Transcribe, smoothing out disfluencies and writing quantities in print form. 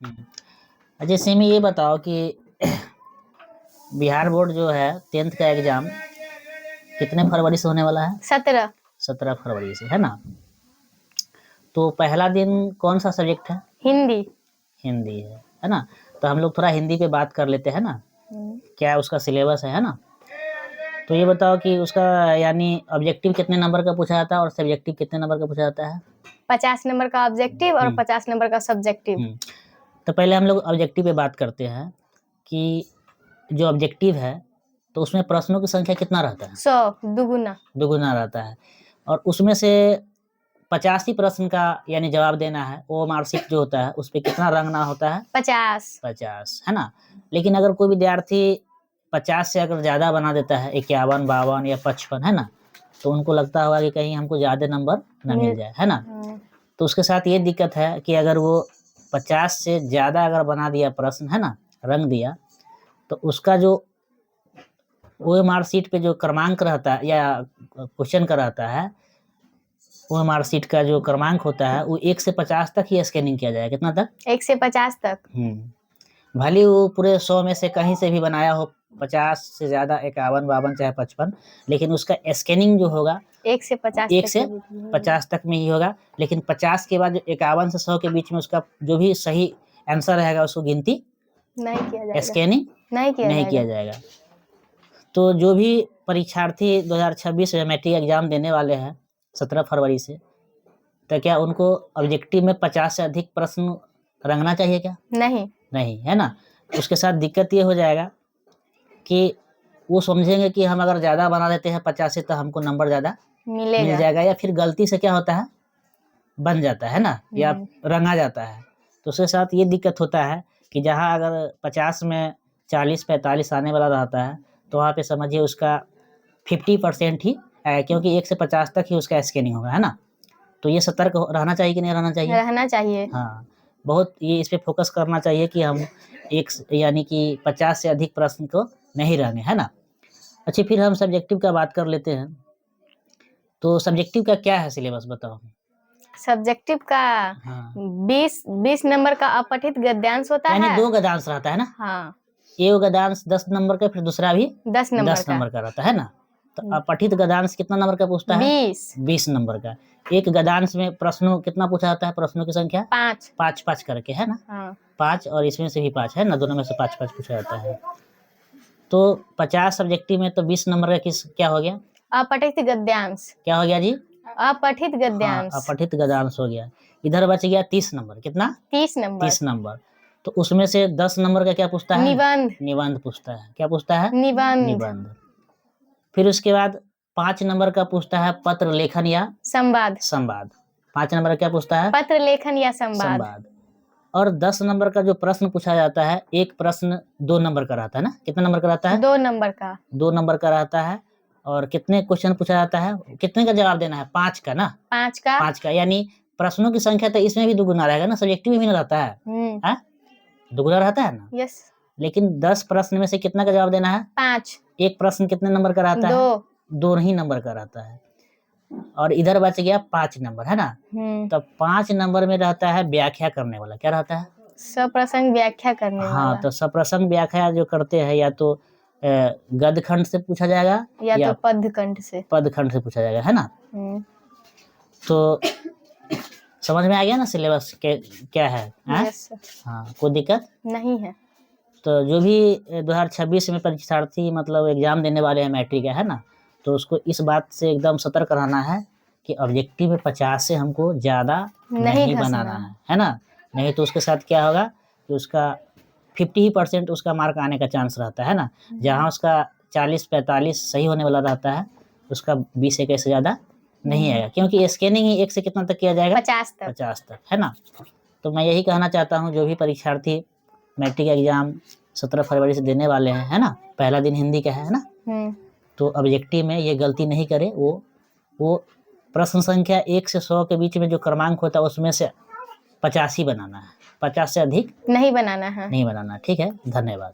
हम्म। अच्छा सिमी ये बताओ कि बिहार बोर्ड जो है 10th का एग्जाम कितने फरवरी से होने वाला है? 17 फरवरी से, है ना? तो पहला दिन कौन सा सब्जेक्ट है? हिंदी। हिंदी है ना? तो हम लोग थोड़ा हिंदी पे बात कर लेते हैं ना, क्या उसका सिलेबस है ना? तो ये बताओ कि उसका यानी ऑब्जेक्टिव कितने नंबर का पूछा जाता है और सब्जेक्टिव कितने नंबर का पूछा जाता है? 50 नंबर का ऑब्जेक्टिव और 50 नंबर का सब्जेक्टिव। तो पहले हम लोग ऑब्जेक्टिव पे बात करते हैं कि जो ऑब्जेक्टिव है तो उसमें प्रश्नों की संख्या कितना रहता है? 100 दुगुना रहता है। और उसमें से 85 प्रश्न का यानी जवाब देना है, वो मार्कशीट जो होता है उस पर कितना रंगना होता है? 50, है ना? लेकिन अगर कोई विद्यार्थी 50 से अगर ज़्यादा बना देता है, 51, 52 या 55, है ना, तो उनको लगता होगा कि कहीं हमको ज़्यादा नंबर ना मिल जाए, है ना? तो उसके साथ ये दिक्कत है कि अगर वो 50 से ज़्यादा अगर बना दिया प्रश्न, है ना, रंग दिया, तो उसका जो वो मार्कशीट पे जो क्रमांक रहता है या क्वेश्चन का रहता है, वो मार्कशीट का जो क्रमांक होता है वो 1 से 50 तक ही स्कैनिंग किया जाएगा। कितना तक? 1 से 50 तक। भले वो पूरे 100 में से कहीं से भी बनाया हो, 50 से ज़्यादा, 51, 52 चाहे 55, लेकिन उसका स्कैनिंग जो होगा 1 से 50 तक में ही होगा। लेकिन 50 के बाद 51 से 100 के बीच में उसका जो भी सही आंसर रहेगा उसको गिनती नहीं किया जाएगा, स्कैनिंग नहीं किया जाएगा। तो जो भी परीक्षार्थी 2026 में मैट्रिक एग्जाम देने वाले हैं 17 फरवरी से, तो क्या उनको ऑब्जेक्टिव में 50 से अधिक प्रश्न रंगना चाहिए क्या? नहीं, है ना? उसके साथ दिक्कत ये हो जाएगा कि वो समझेंगे कि हम अगर ज़्यादा बना देते हैं 50 से तो हमको नंबर ज़्यादा मिल जाएगा, या फिर गलती से क्या होता है, बन जाता है ना, या रंगा जाता है। तो उसके साथ ये दिक्कत होता है कि जहाँ अगर 50 में 40-45 आने वाला रहता है तो वहाँ पे समझिए उसका 50% ही क्योंकि 1 से 50 तक ही उसका स्कैनिंग होगा, है ना? तो ये सतर्क रहना चाहिए कि नहीं रहना चाहिए? रहना चाहिए। हाँ, बहुत ये इस पे फोकस करना चाहिए कि हम यानी कि 50 से अधिक प्रश्न को नहीं रहने, है ना? अच्छा, फिर हम सब्जेक्टिव का बात कर लेते हैं। तो सब्जेक्टिव का क्या है सिलेबस बताओ? सब्जेक्टिव का 20 नंबर का अपठित गद्यांश होता है, यानी 2 गद्यांश रहता है ना? हाँ। एक गद्यांश 10 नंबर का, फिर दूसरा भी 10 नंबर का रहता है ना? तो अपठित गद्यांश कितना नंबर का पूछता है? 20 नंबर का। एक गद्यांश में प्रश्नों कितना पूछा जाता है? प्रश्नों की संख्या 5 करके, है ना? 5 और इसमें से भी 5, है ना? दोनों में से 5 पूछा जाता है। तो 50 सब्जेक्टिव में तो 20 नंबर का क्या हो गया? अपठित गद्यांश। क्या हो गया जी? अपठित गद्यांश। अपठित गद्यांश हो गया। इधर बच गया 30 नंबर। कितना? 30 नंबर। तो उसमें से 10 नंबर का क्या पूछता है? निबंध पूछता है। क्या पूछता है? निबंध। फिर उसके बाद 5 नंबर का पूछता है पत्र लेखन या संवाद। 5 नंबर का क्या पूछता है? पत्र लेखन या संवाद। और 10 नंबर का जो प्रश्न पूछा जाता है, एक प्रश्न 2 नंबर का रहता है ना? कितना नंबर का रहता है? 2 नंबर का। 2 नंबर का रहता है। और कितने क्वेश्चन पूछा जाता है? कितने का जवाब देना है? 5 का ना? 5 का, यानी प्रश्नों की संख्या तो इसमें भी दुगुना रहेगा ना, सब्जेक्टिव में भी रहता है, दुगुना रहता है ना? यस। लेकिन 10 प्रश्न में से कितना का जवाब देना है? 5। एक प्रश्न कितने नंबर का रहता है? 2 ही नंबर का रहता है। और इधर बच गया 5 नंबर, है ना? तो 5 नंबर में रहता है व्याख्या करने वाला। क्या रहता है? सप्रसंग व्याख्या करने वाला। हाँ, तो सप्रसंग व्याख्या जो करते हैं, या तो गद्य खंड से पूछा जाएगा या तो पद खंड से पूछा जाएगा, है ना? तो समझ में आ गया ना सिलेबस क्या है? हाँ, कोई दिक्कत नहीं है। तो जो भी 2026 में परीक्षार्थी मतलब एग्जाम देने वाले हैं मैट्रिक का, है ना, तो उसको इस बात से एकदम सतर्क रहना है कि ऑब्जेक्टिव में 50 से हमको ज़्यादा नहीं बनाना है ना? नहीं तो उसके साथ क्या होगा कि उसका 50% उसका मार्क आने का चांस रहता है ना? जहाँ उसका 40-45 सही होने वाला रहता है, उसका 20-21 से ज़्यादा नहीं आएगा, क्योंकि स्कैनिंग ही 1 से कितना तक किया जाएगा? 50 तक, है ना? तो मैं यही कहना चाहता हूँ, जो भी परीक्षार्थी मैट्रिक एग्जाम 17 फरवरी से देने वाले हैं, है ना, पहला दिन हिंदी का है ना, तो ऑब्जेक्टिव में ये गलती नहीं करे। वो प्रश्न संख्या 1 से 100 के बीच में जो क्रमांक होता है उसमें से 50 ही बनाना है, 50 से अधिक नहीं बनाना है। ठीक है, धन्यवाद।